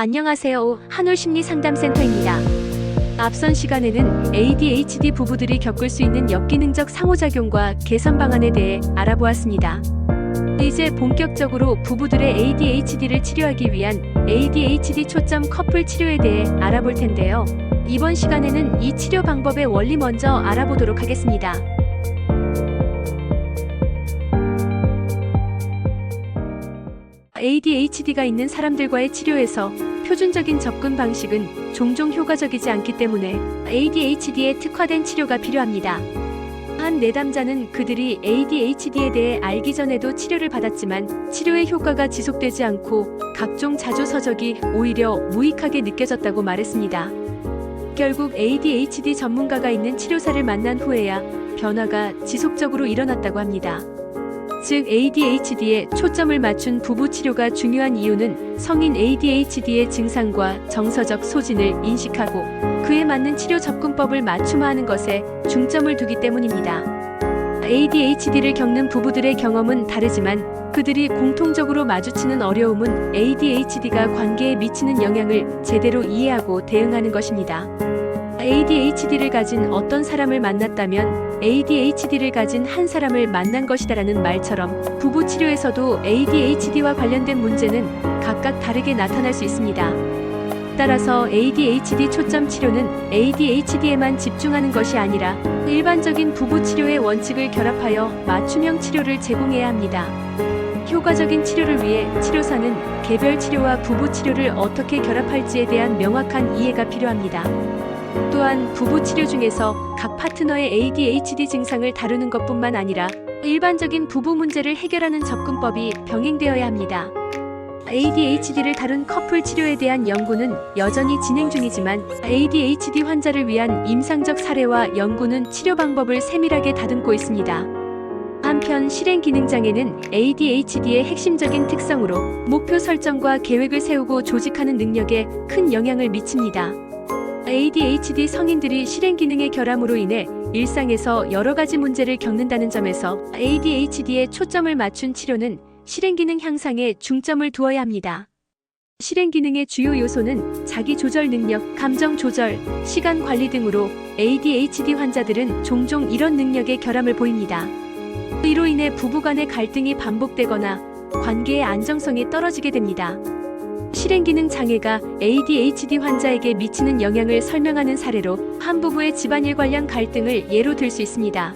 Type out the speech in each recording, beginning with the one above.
안녕하세요. 한올심리상담센터입니다. 앞선 시간에는 ADHD 부부들이 겪을 수 있는 역기능적 상호작용과 개선 방안에 대해 알아보았습니다. 이제 본격적으로 부부들의 ADHD를 치료하기 위한 ADHD 초점 커플 치료에 대해 알아볼 텐데요. 이번 시간에는 이 치료 방법의 원리 먼저 알아보도록 하겠습니다. ADHD가 있는 사람들과의 치료에서 표준적인 접근 방식은 종종 효과적이지 않기 때문에 ADHD에 특화된 치료가 필요합니다. 한 내담자는 그들이 ADHD에 대해 알기 전에도 치료를 받았지만 치료의 효과가 지속되지 않고 각종 자조서적이 오히려 무익하게 느껴졌다고 말했습니다. 결국 ADHD 전문가가 있는 치료사를 만난 후에야 변화가 지속적으로 일어났다고 합니다. 즉 ADHD에 초점을 맞춘 부부 치료가 중요한 이유는 성인 ADHD의 증상과 정서적 소진을 인식하고 그에 맞는 치료 접근법을 맞춤화하는 것에 중점을 두기 때문입니다. ADHD를 겪는 부부들의 경험은 다르지만 그들이 공통적으로 마주치는 어려움은 ADHD가 관계에 미치는 영향을 제대로 이해하고 대응하는 것입니다. ADHD를 가진 어떤 사람을 만났다면 ADHD를 가진 한 사람을 만난 것이다라는 말처럼 부부 치료에서도 ADHD와 관련된 문제는 각각 다르게 나타날 수 있습니다. 따라서 ADHD 초점 치료는 ADHD에만 집중하는 것이 아니라 일반적인 부부 치료의 원칙을 결합하여 맞춤형 치료를 제공해야 합니다. 효과적인 치료를 위해 치료사는 개별 치료와 부부 치료를 어떻게 결합할지에 대한 명확한 이해가 필요합니다. 또한 부부 치료 중에서 각 파트너의 ADHD 증상을 다루는 것뿐만 아니라 일반적인 부부 문제를 해결하는 접근법이 병행되어야 합니다. ADHD를 다룬 커플 치료에 대한 연구는 여전히 진행 중이지만 ADHD 환자를 위한 임상적 사례와 연구는 치료 방법을 세밀하게 다듬고 있습니다. 한편 실행기능장애는 ADHD의 핵심적인 특성으로 목표 설정과 계획을 세우고 조직하는 능력에 큰 영향을 미칩니다. ADHD 성인들이 실행기능의 결함으로 인해 일상에서 여러 가지 문제를 겪는다는 점에서 ADHD에 초점을 맞춘 치료는 실행기능 향상에 중점을 두어야 합니다. 실행기능의 주요 요소는 자기조절 능력, 감정 조절, 시간 관리 등으로 ADHD 환자들은 종종 이런 능력의 결함을 보입니다. 이로 인해 부부간의 갈등이 반복되거나 관계의 안정성이 떨어지게 됩니다. 실행기능 장애가 ADHD 환자에게 미치는 영향을 설명하는 사례로 한 부부의 집안일 관련 갈등을 예로 들 수 있습니다.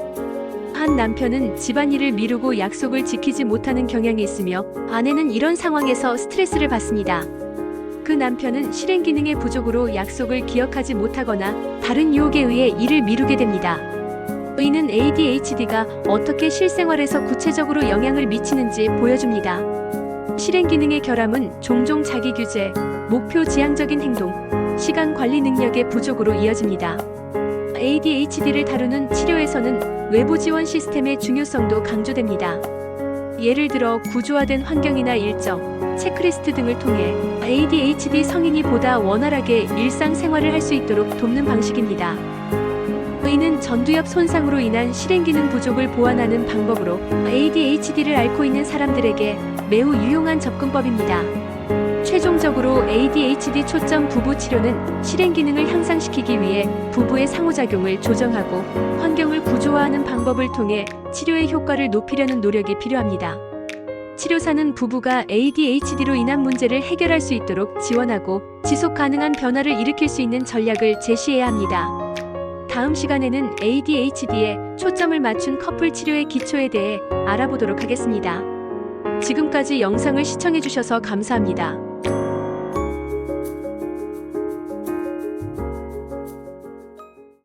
한 남편은 집안일을 미루고 약속을 지키지 못하는 경향이 있으며 아내는 이런 상황에서 스트레스를 받습니다. 그 남편은 실행기능의 부족으로 약속을 기억하지 못하거나 다른 유혹에 의해 일을 미루게 됩니다. 이는 ADHD가 어떻게 실생활에서 구체적으로 영향을 미치는지 보여줍니다. 실행기능의 결함은 종종 자기규제, 목표 지향적인 행동, 시간 관리 능력의 부족으로 이어집니다. ADHD를 다루는 치료에서는 외부 지원 시스템의 중요성도 강조됩니다. 예를 들어 구조화된 환경이나 일정, 체크리스트 등을 통해 ADHD 성인이 보다 원활하게 일상생활을 할 수 있도록 돕는 방식입니다. 이는 전두엽 손상으로 인한 실행기능 부족을 보완하는 방법으로 ADHD를 앓고 있는 사람들에게 매우 유용한 접근법입니다. 최종적으로 ADHD 초점 부부 치료는 실행기능을 향상시키기 위해 부부의 상호작용을 조정하고 환경을 구조화하는 방법을 통해 치료의 효과를 높이려는 노력이 필요합니다. 치료사는 부부가 ADHD로 인한 문제를 해결할 수 있도록 지원하고 지속 가능한 변화를 일으킬 수 있는 전략을 제시해야 합니다. 다음 시간에는 ADHD에 초점을 맞춘 커플 치료의 기초에 대해 알아보도록 하겠습니다. 지금까지 영상을 시청해주셔서 감사합니다.